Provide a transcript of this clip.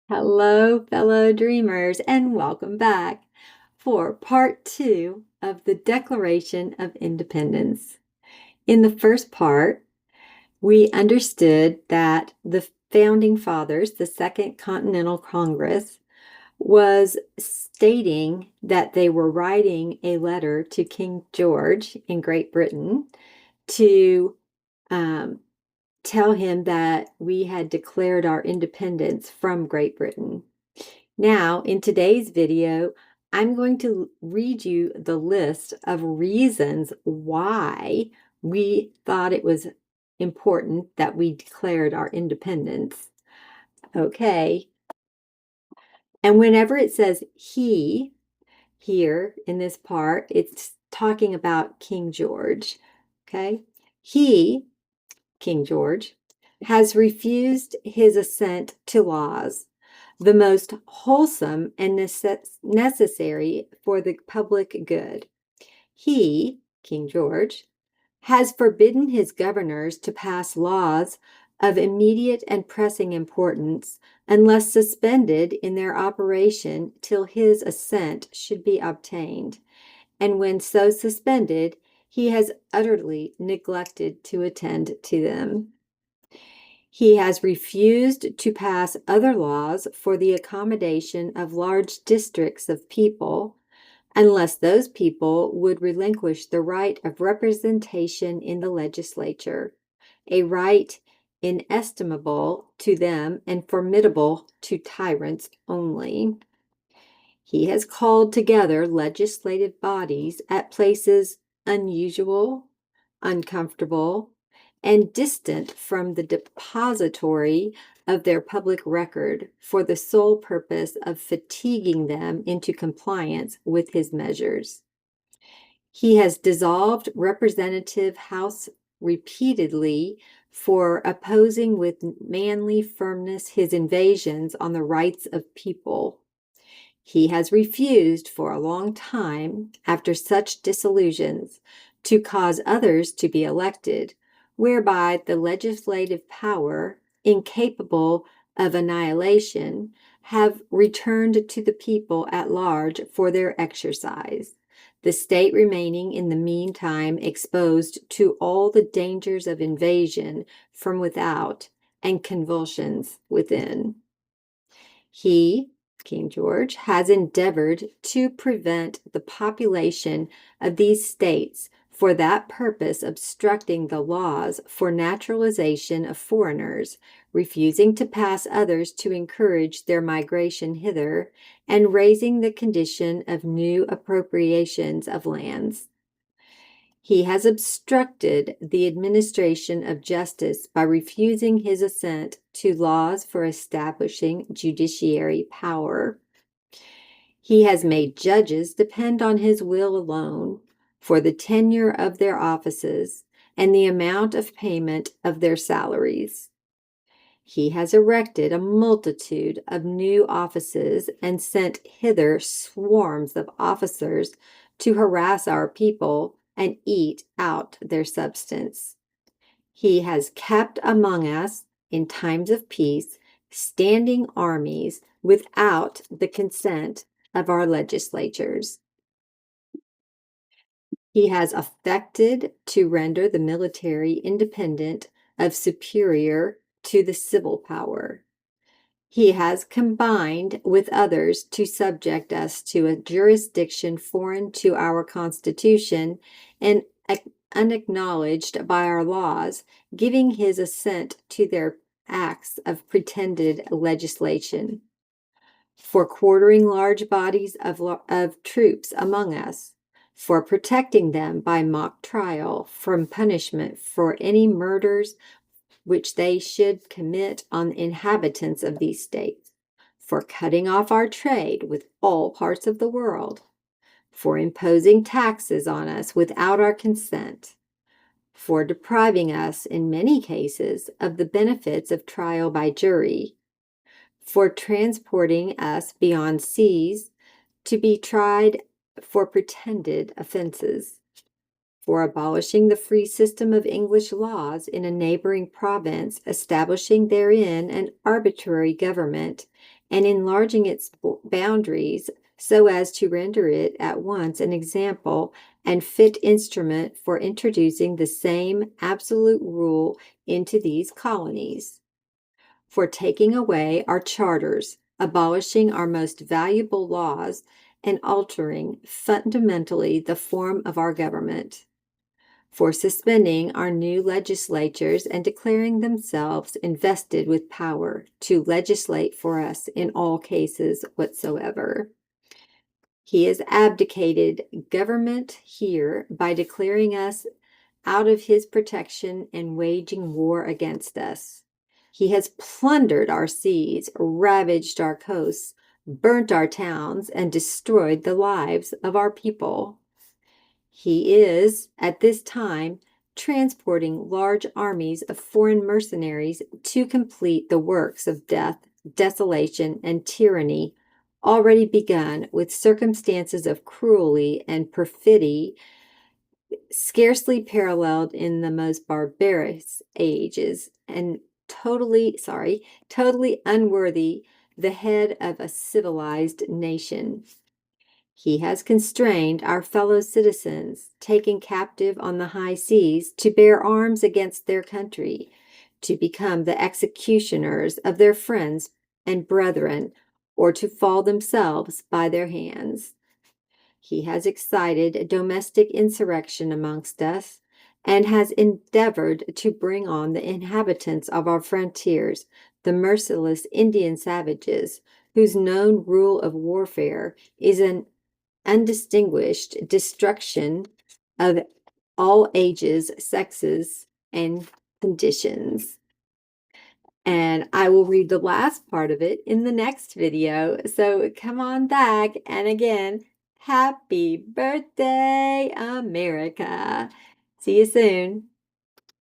Hello, fellow dreamers, and welcome back for part 2 of the Declaration of Independence. In the first part, we understood that the Founding Fathers, the Second Continental Congress, was stating that they were writing a letter to King George in Great Britain to tell him that we had declared our independence from Great Britain. Now, in today's video, I'm going to read you the list of reasons why we thought it was important that we declared our independence. Okay. And whenever it says he here in this part, it's talking about King George. Okay. He, King George, has refused his assent to laws, the most wholesome and necessary for the public good. He, King George, has forbidden his governors to pass laws of immediate and pressing importance unless suspended in their operation till his assent should be obtained, and when so suspended, he has utterly neglected to attend to them. He has refused to pass other laws for the accommodation of large districts of people, unless those people would relinquish the right of representation in the legislature, a right inestimable to them and formidable to tyrants only. He has called together legislative bodies at places unusual, uncomfortable, and distant from the depository of their public record for the sole purpose of fatiguing them into compliance with his measures. He has dissolved Representative House repeatedly for opposing with manly firmness his invasions on the rights of people. He has refused for a long time, after such disillusions, to cause others to be elected, whereby the legislative power, incapable of annihilation, have returned to the people at large for their exercise, the state remaining in the meantime exposed to all the dangers of invasion from without and convulsions within. He, King George, has endeavored to prevent the population of these states for that purpose obstructing the laws for naturalization of foreigners, refusing to pass others to encourage their migration hither, and raising the condition of new appropriations of lands. He has obstructed the administration of justice by refusing his assent to laws for establishing judiciary power. He has made judges depend on his will alone for the tenure of their offices and the amount of payment of their salaries. He has erected a multitude of new offices and sent hither swarms of officers to harass our people and eat out their substance. He has kept among us, in times of peace, standing armies without the consent of our legislatures. He has affected to render the military independent of superior to the civil power. He has combined with others to subject us to a jurisdiction foreign to our Constitution and unacknowledged by our laws, giving his assent to their acts of pretended legislation, for quartering large bodies of troops among us, for protecting them by mock trial from punishment for any murders which they should commit on the inhabitants of these states, for cutting off our trade with all parts of the world, for imposing taxes on us without our consent, for depriving us, in many cases, of the benefits of trial by jury, for transporting us beyond seas to be tried for pretended offenses, for abolishing the free system of English laws in a neighboring province, establishing therein an arbitrary government, and enlarging its boundaries so as to render it at once an example and fit instrument for introducing the same absolute rule into these colonies, for taking away our charters, abolishing our most valuable laws, and altering fundamentally the form of our government, for suspending our new legislatures and declaring themselves invested with power to legislate for us in all cases whatsoever. He has abdicated government here by declaring us out of his protection and waging war against us. He has plundered our seas, ravaged our coasts, burnt our towns, and destroyed the lives of our people. He is, at this time, transporting large armies of foreign mercenaries to complete the works of death, desolation, and tyranny already begun with circumstances of cruelty and perfidy scarcely paralleled in the most barbarous ages, and totally unworthy the head of a civilized nation. He has constrained our fellow citizens, taken captive on the high seas, to bear arms against their country, to become the executioners of their friends and brethren, or to fall themselves by their hands. He has excited domestic insurrection amongst us, and has endeavored to bring on the inhabitants of our frontiers, the merciless Indian savages, whose known rule of warfare is an undistinguished destruction of all ages, sexes, and conditions. And I will read the last part of it in the next video. So come on back. And again, happy birthday, America. See you soon.